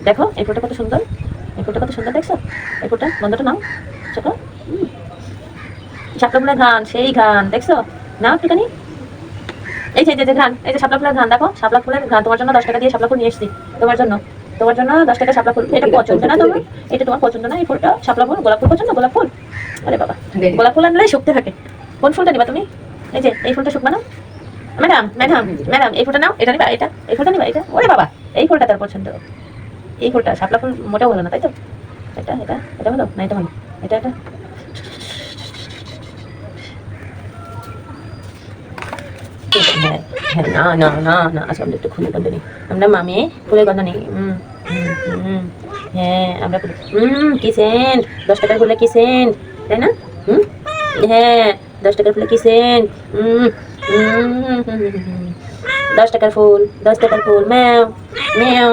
দেখো এই ফুলটা কত সুন্দর, এই ফুলটা কত সুন্দর দেখছো? এই ফুলটা গন্ধটা নাও ছোট। শাপলা ফুলের ঘ্রাণ, সেই ঘ্রাণ দেখছো? নাও একটুখানি। এই যে ঘ্রাণ, এই যে শাপলা ফুলের ঘ্রাণ, দেখো শাপলা ফুলের ঘ্রাণ। তোমার জন্য 10 টাকা দিয়ে শাপলা ফুল নিয়ে এসেছি, তোমার জন্য। তোমার জন্য 10 টাকা শাপলা ফুল। এটা পছন্দ না তোমার? এটা তোমার পছন্দ না? এই ফুলটা শাপলা ফুল। গোলাপ ফুল পছন্দ? গোলাপ ফুল? আরে বাবা, গোলাপ ফুল আনলে শুকতে থাকে। কোন ফুলটা নিবা তুমি? এই যে এই ফুলটা শুকবা না? ম্যাডাম ম্যাডাম ম্যাডাম, এই ফুলটা নাও। এটা নিবা? এটা এই ফুলটা নিবা? এটা? ওরে বাবা, এই ফুলটা তার পছন্দ। এই ফুলটা, শাপলা ফুল মোটেও ভালো না, তাই তো? এটা এটা এটা ভালো না? এটা ভালো? এটা এটা হ্যাঁ হ্যাঁ, না না না না, আসলে একটু ফুলের গন্ধ নেই। আমরা মামে ফুলের গন্ধ নেই। হ্যাঁ আমরা কি সেন্ট, 10 টাকার ফুলে কি সেন্ট, তাই না? হ্যাঁ, 10 টাকার ফুলে কি সেন্ট। 10 টাকার ফুল, 10 টাকার ফুল, ম্যাও ম্যাও।